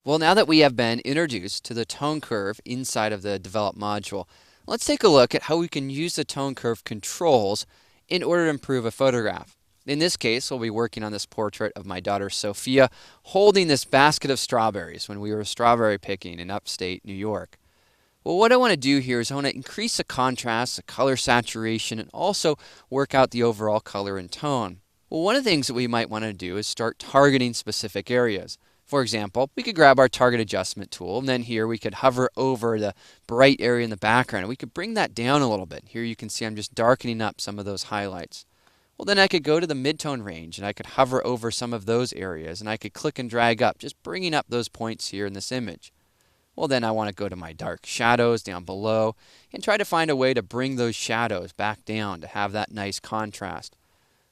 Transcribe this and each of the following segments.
Well, now that we have been introduced to the tone curve inside of the Develop module, let's take a look at how we can use the tone curve controls in order to improve a photograph. In this case, we'll be working on this portrait of my daughter Sophia holding this basket of strawberries when we were strawberry picking in upstate New York. Well, what I want to do here is I want to increase the contrast, the color saturation, and also work out the overall color and tone. Well, one of the things that we might want to do is start targeting specific areas. For example, we could grab our target adjustment tool, and then here we could hover over the bright area in the background, and we could bring that down a little bit. Here you can see I'm just darkening up some of those highlights. Well, then I could go to the midtone range, and I could hover over some of those areas, and I could click and drag up, just bringing up those points here in this image. Well, then I want to go to my dark shadows down below and try to find a way to bring those shadows back down to have that nice contrast.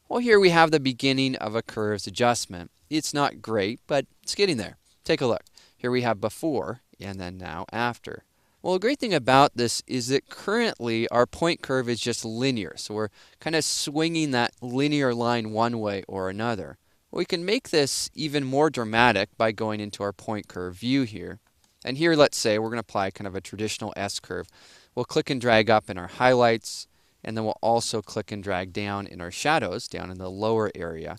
Well, here we have the beginning of a curves adjustment. It's not great, but it's getting there. Take a look. Here we have before and then now after. Well, the great thing about this is that currently our point curve is just linear. So we're kind of swinging that linear line one way or another. We can make this even more dramatic by going into our point curve view here. And here, let's say we're going to apply kind of a traditional S-curve. We'll click and drag up in our highlights, and then we'll also click and drag down in our shadows, down in the lower area.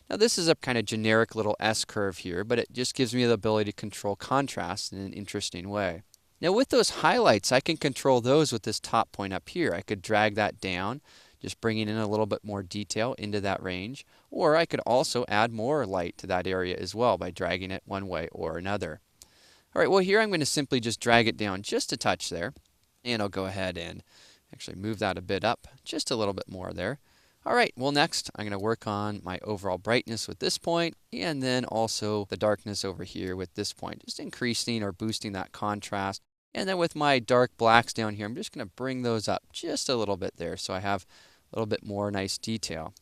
Now this is a kind of generic little S-curve here, but it just gives me the ability to control contrast in an interesting way. Now with those highlights, I can control those with this top point up here. I could drag that down, just bringing in a little bit more detail into that range, or I could also add more light to that area as well by dragging it one way or another. All right, well here I'm going to simply just drag it down just a touch there, and I'll go ahead and actually move that a bit up, just a little bit more there. All right, well next I'm going to work on my overall brightness with this point, and then also the darkness over here with this point, just increasing or boosting that contrast. And then with my dark blacks down here, I'm just going to bring those up just a little bit there so I have a little bit more nice detail.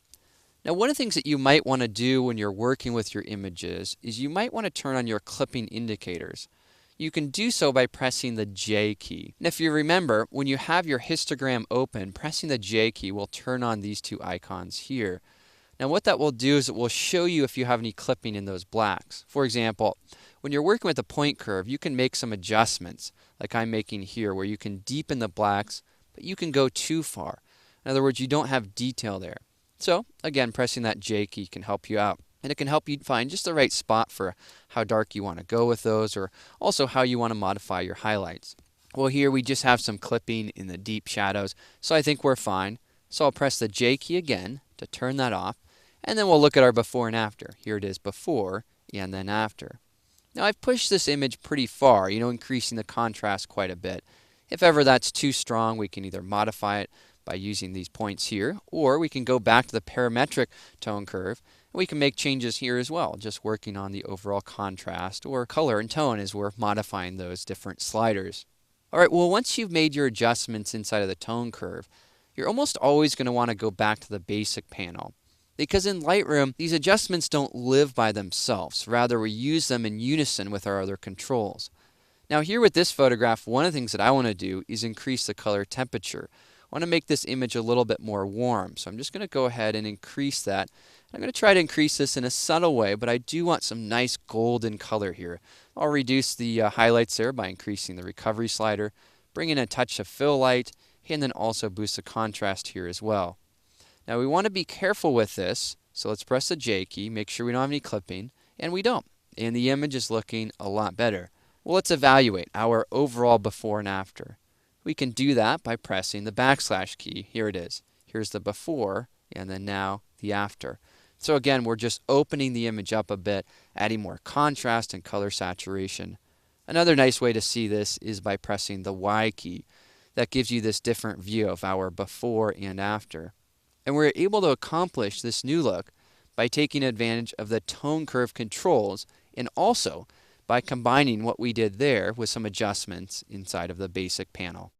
Now one of the things that you might want to do when you're working with your images is you might want to turn on your clipping indicators. You can do so by pressing the J key. And if you remember, when you have your histogram open, pressing the J key will turn on these two icons here. Now what that will do is it will show you if you have any clipping in those blacks. For example, when you're working with a point curve, you can make some adjustments, like I'm making here, where you can deepen the blacks, but you can go too far. In other words, you don't have detail there. So again, pressing that J key can help you out. And it can help you find just the right spot for how dark you want to go with those, or also how you want to modify your highlights. Well, here we just have some clipping in the deep shadows, so I think we're fine. So I'll press the J key again to turn that off, and then we'll look at our before and after. Here it is before and then after. Now I've pushed this image pretty far, increasing the contrast quite a bit. If ever that's too strong, we can either modify it by using these points here, or we can go back to the parametric tone curve. We can make changes here as well, just working on the overall contrast or color and tone as we're modifying those different sliders. All right, well, once you've made your adjustments inside of the tone curve, you're almost always going to want to go back to the basic panel. Because in Lightroom, these adjustments don't live by themselves. Rather, we use them in unison with our other controls. Now here with this photograph, one of the things that I want to do is increase the color temperature. I want to make this image a little bit more warm. So I'm just going to go ahead and increase that. I'm going to try to increase this in a subtle way, but I do want some nice golden color here. I'll reduce the highlights there by increasing the recovery slider, bring in a touch of fill light, and then also boost the contrast here as well. Now we want to be careful with this, so let's press the J key, make sure we don't have any clipping, and we don't. And the image is looking a lot better. Well, let's evaluate our overall before and after. We can do that by pressing the backslash key. Here it is. Here's the before, and then now the after. So again, we're just opening the image up a bit, adding more contrast and color saturation. Another nice way to see this is by pressing the Y key. That gives you this different view of our before and after. And we're able to accomplish this new look by taking advantage of the tone curve controls and also by combining what we did there with some adjustments inside of the basic panel.